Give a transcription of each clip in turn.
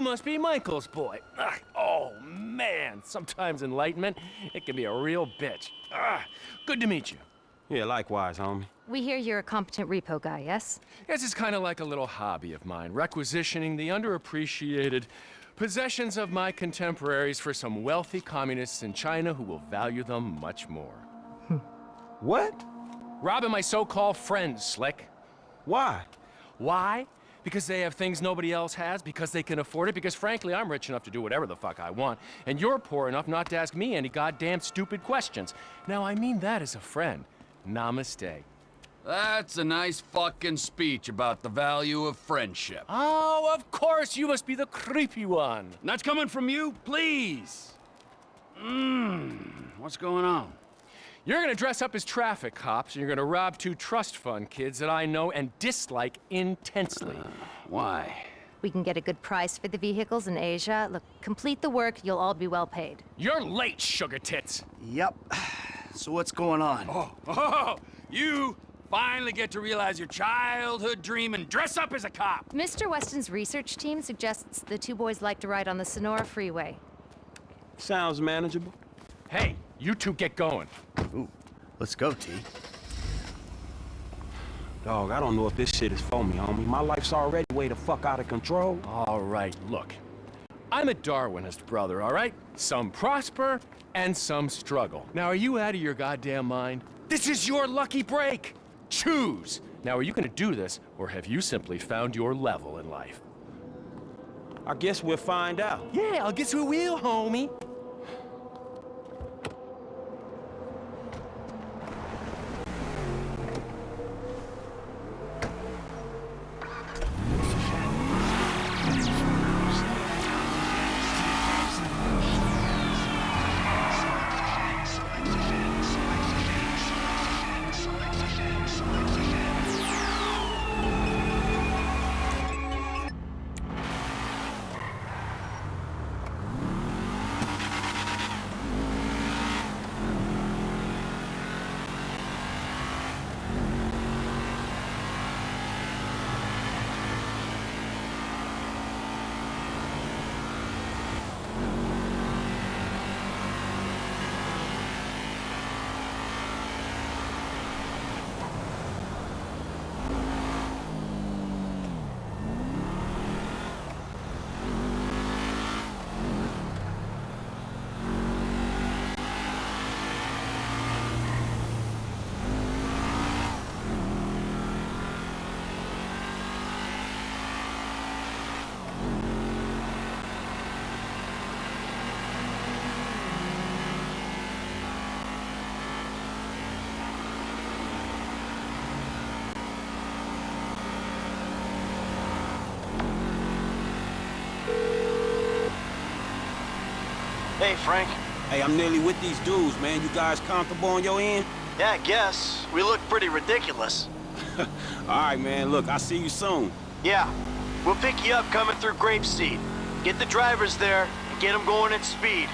Must be Michael's boy. Ugh, oh, man. Sometimes enlightenment, it can be a real bitch. Ugh, good to meet you. Yeah, likewise, homie. We hear you're a competent repo guy, yes? This is kind of like a little hobby of mine, requisitioning the underappreciated possessions of my contemporaries for some wealthy communists in China who will value them much more. What? Robbing my so-called friends, Slick. Why? Why? Because they have things nobody else has, because they can afford it, because frankly, I'm rich enough to do whatever the fuck I want, and you're poor enough not to ask me any goddamn stupid questions. Now, I mean that as a friend. Namaste. That's a nice fucking speech about the value of friendship. Oh, of course, you must be the creepy one. And that's coming from you? Please. What's going on? You're gonna dress up as traffic cops, and you're gonna rob two trust fund kids that I know and dislike intensely. Why? We can get a good price for the vehicles in Asia. Look, complete the work, you'll all be well paid. You're late, sugar tits. Yep. So what's going on? Oh, you finally get to realize your childhood dream and dress up as a cop. Mr. Weston's research team suggests the two boys like to ride on the Sonora Freeway. Sounds manageable. Hey, you two get going. Ooh, let's go, T. Dog, I don't know if this shit is for me, homie. My life's already way the fuck out of control. All right, look. I'm a Darwinist, brother, all right? Some prosper and some struggle. Now, are you out of your goddamn mind? This is your lucky break. Choose. Now, are you gonna do this, or have you simply found your level in life? I guess we'll find out. Yeah, I guess we will, homie. Hey, Frank. Hey, I'm nearly with these dudes, man. You guys comfortable on your end? Yeah, I guess. We look pretty ridiculous. All right, man. Look, I'll see you soon. Yeah. We'll pick you up coming through Grapeseed. Get the drivers there and get them going at speed.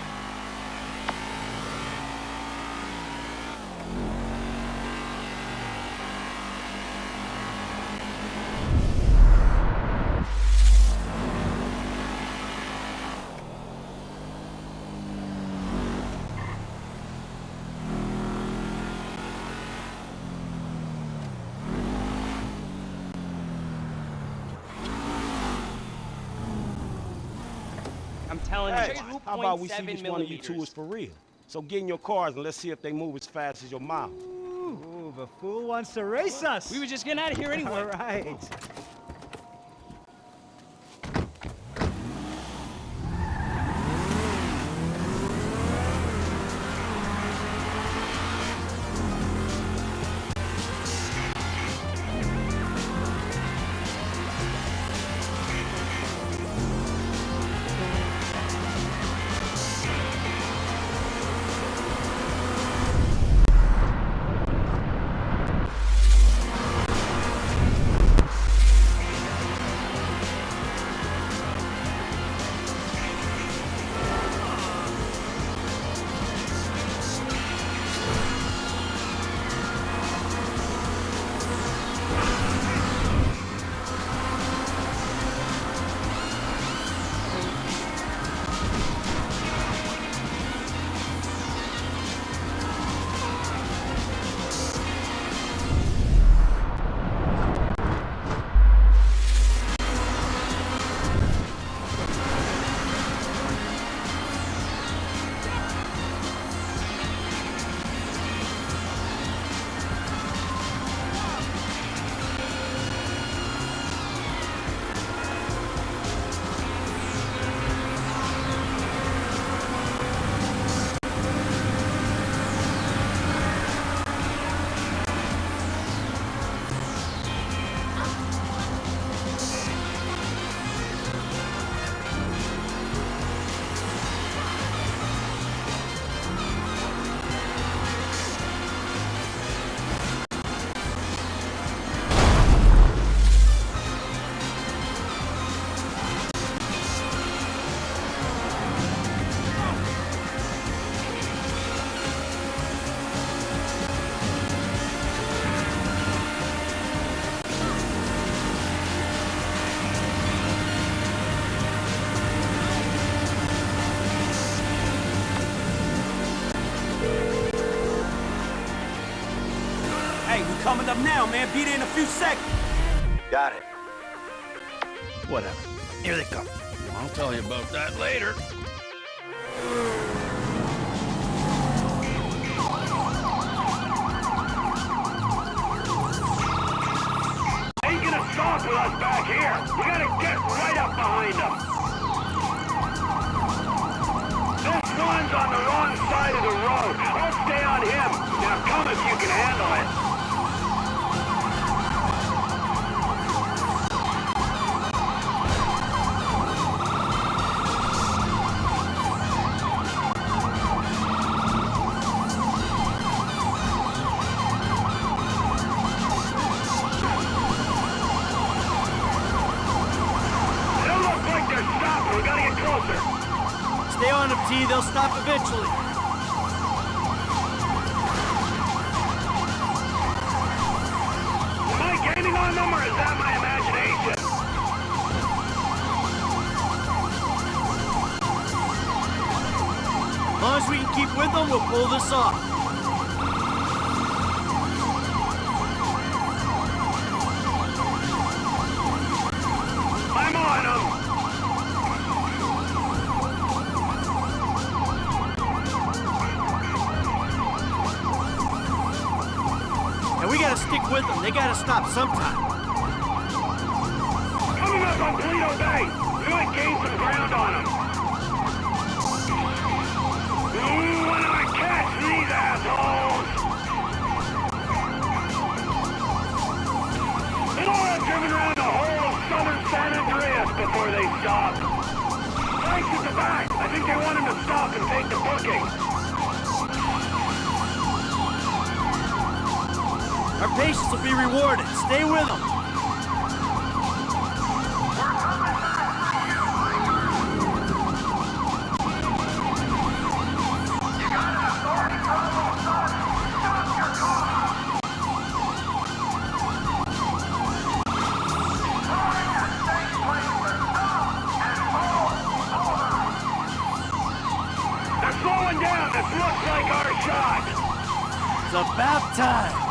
I'm telling Hey, you, how about we see 2.7 which one of you two is millimeters. for real? So get in your cars and let's see if they move as fast as your mouth. Ooh, the fool wants to race us. We were just getting out of here anyway. All right. up now, man. Be there in a few seconds. Got it. Whatever. Here they come. I'll tell you about that later. Ain't gonna stop with us back here. We gotta get right up behind them. This one's on the wrong side of the road. I'll stay on him. Now come if you can handle it. Stay on them, T. They'll stop eventually. Am I gaining on them, or is that my imagination? As long as we can keep with them, we'll pull this off. I'm on them. And we gotta stick with them. They gotta stop sometime. Coming up on Toledo Bay. We might gain some ground on them. Ooh, when do I catch these assholes? They'll all have driven around the whole of southern San Andreas before they stop. Frank's at the back. I think they want him to stop and take the booking. Our patience will be rewarded. Stay with them. They're slowing down. This looks like our shot. It's about time.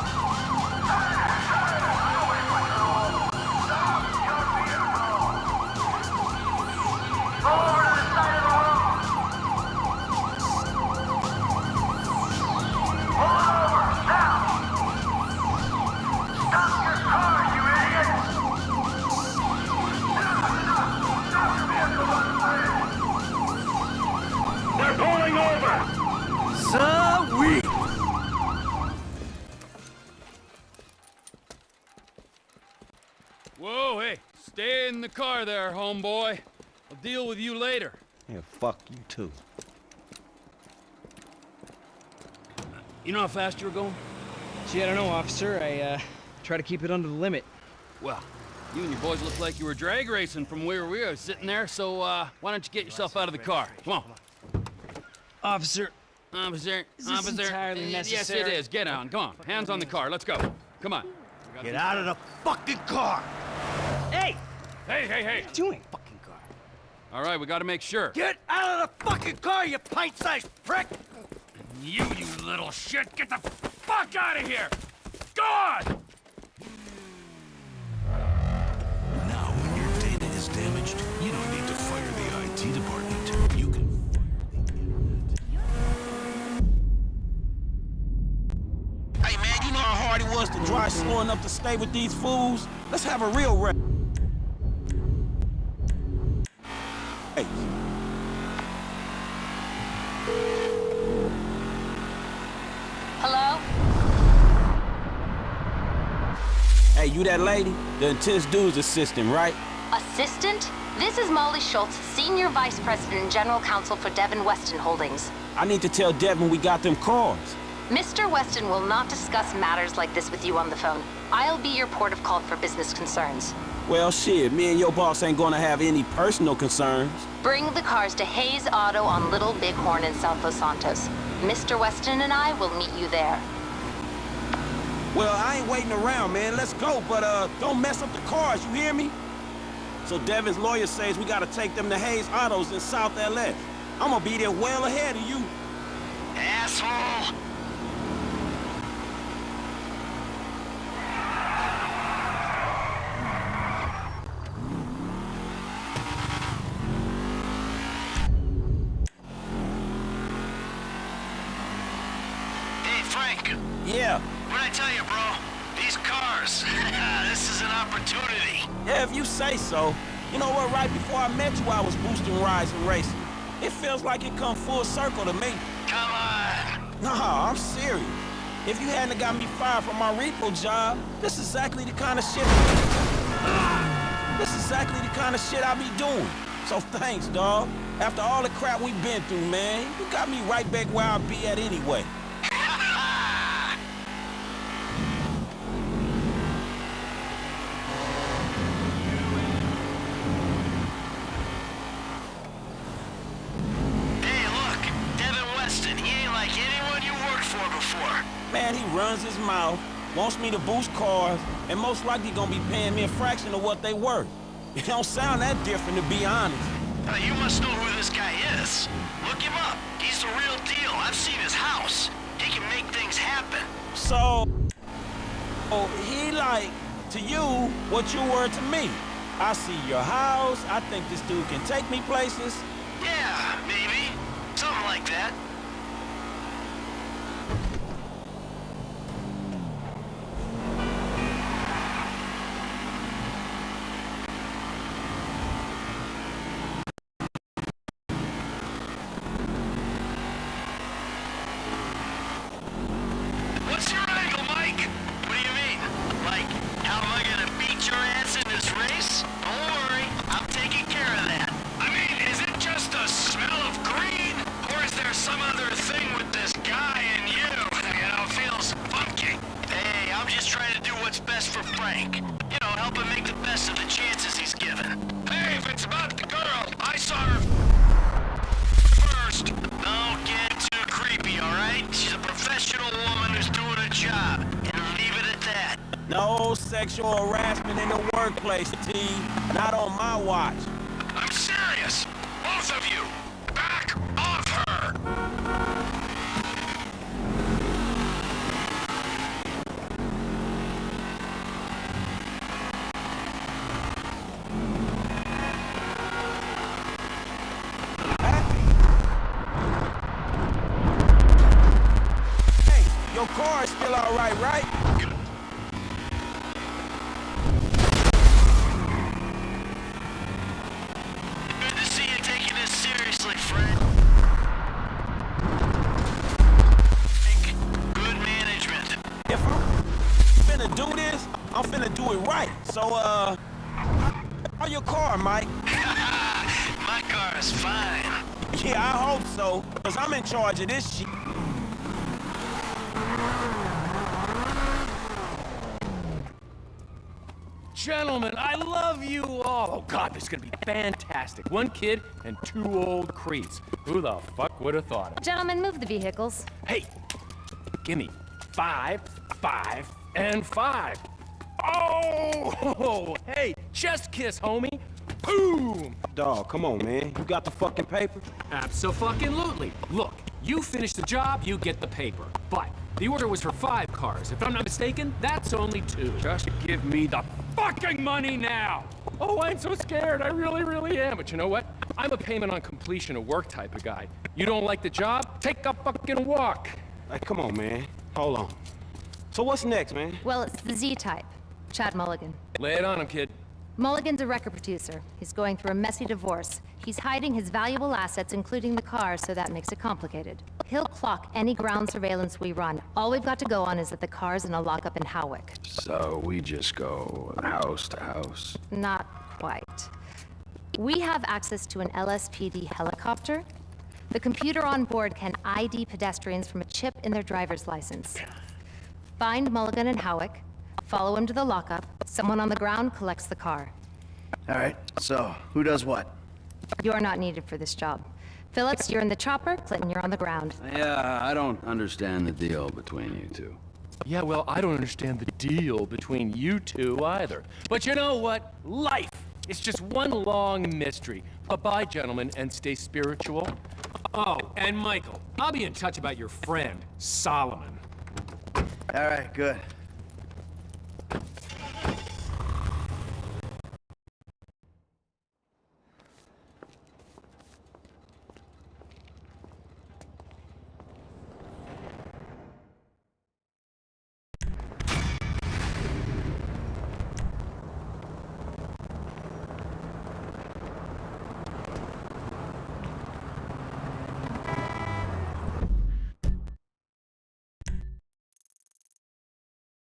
They're pulling over. Sweet. Whoa, hey, stay in the car there, homeboy. I'll deal with you later. Yeah, fuck you too. You know how fast you were going? Gee, I don't know, officer. I try to keep it under the limit. Well, you and your boys look like you were drag racing from where we were sitting there, so why don't you get yourself out of the car? Come on. Officer, Officer, is this entirely Yes, necessary? it is. Get on. Come on. Hands on the car. Let's go. Come on. Get out of the fucking car. Hey! Hey, hey, hey. Doing fucking car. All right, we got to make sure. Get out of the fucking car, you pint-sized prick. You little shit. Get the fuck out of here. Go on. Now, when your data is damaged, you don't need to fire the IT department. You can fire the internet. Hey, man, you know how hard it was to drive slow enough to stay with these fools? Let's have a real wreck. Hey. Hello? Hey, you that lady? The intense dude's assistant, right? Assistant? This is Molly Schultz, Senior Vice President and General Counsel for Devin Weston Holdings. I need to tell Devin we got them cars. Mr. Weston will not discuss matters like this with you on the phone. I'll be your port of call for business concerns. Well, shit, me and your boss ain't gonna have any personal concerns. Bring the cars to Hayes Auto on Little Bighorn in South Los Santos. Mr. Weston and I will meet you there. Well, I ain't waiting around, man. Let's go, but don't mess up the cars, you hear me? So Devin's lawyer says we gotta take them to Hayes Autos in South LA. I'm gonna be there well ahead of you. Asshole! I tell you, bro? These cars, this is an opportunity. Yeah, if you say so. You know what, right before I met you, I was boosting rides and racing. It feels like it come full circle to me. Come on. Nah, I'm serious. If you hadn't got me fired from my repo job, this is exactly the kind of shit... This is exactly the kind of shit I be doing. So thanks, dawg. After all the crap we've been through, man, you got me right back where I be at anyway. Man, he runs his mouth, wants me to boost cars, and most likely gonna be paying me a fraction of what they worth. It don't sound that different, to be honest. You must know who this guy is. Look him up. He's the real deal. I've seen his house. He can make things happen. So, he like, to you, what you were to me. I see your house, I think this dude can take me places. Yeah, maybe. Something like that. What's your angle, Mike? What do you mean? Like, how am I gonna beat your ass in this race? Don't worry, I'm taking care of that. I mean, is it just a smell of green? Or is there some other thing with this guy and you? You know, feels funky. Hey, I'm just trying to do what's best for Frank. You know, help him make the best of the chances he's given. Hey, if it's about the girl, I saw her first. Don't get too creepy, all right? She's a professional woman who's doing a job, and leave it at that. No sexual harassment in the workplace, T. Not on my watch. I'm serious. Both of you, back off her. Hey, your car is still all right? Good to see you taking this seriously, friend. Good management. If I'm finna do this, I'm finna do it right. So, how your car, Mike? My car is fine. Yeah, I hope so, because I'm in charge of this shit. Gentlemen, I love you all. Oh, God, this is gonna be fantastic. One kid and two old creeps. Who the fuck would have thought it? Gentlemen, move the vehicles. Hey, give me 5, 5, and 5. Oh, hey, chest kiss, homie. Boom! Dawg, come on, man. You got the fucking paper? Abso-fucking-lutely. Look, you finish the job, you get the paper. But the order was for 5 cars. If I'm not mistaken, that's only 2. Just give me the fucking money now! Oh, I'm so scared. I really, really am. But you know what? I'm a payment on completion of work type of guy. You don't like the job? Take a fucking walk. Hey, come on, man. Hold on. So what's next, man? Well, it's the Z-type. Chad Mulligan. Lay it on him, kid. Mulligan's a record producer. He's going through a messy divorce. He's hiding his valuable assets, including the car, so that makes it complicated. He'll clock any ground surveillance we run. All we've got to go on is that the car's in a lockup in Howick. So we just go house to house? Not quite. We have access to an LSPD helicopter. The computer on board can ID pedestrians from a chip in their driver's license. Find Mulligan in Howick, follow him to the lockup, someone on the ground collects the car. All right, so who does what? You're not needed for this job. Phillips, you're in the chopper. Clinton, you're on the ground. Yeah, I don't understand the deal between you two. Yeah, well, I don't understand the deal between you two either. But you know what? Life is just one long mystery. Bye-bye, gentlemen, and stay spiritual. Oh, and Michael, I'll be in touch about your friend, Solomon. All right, good.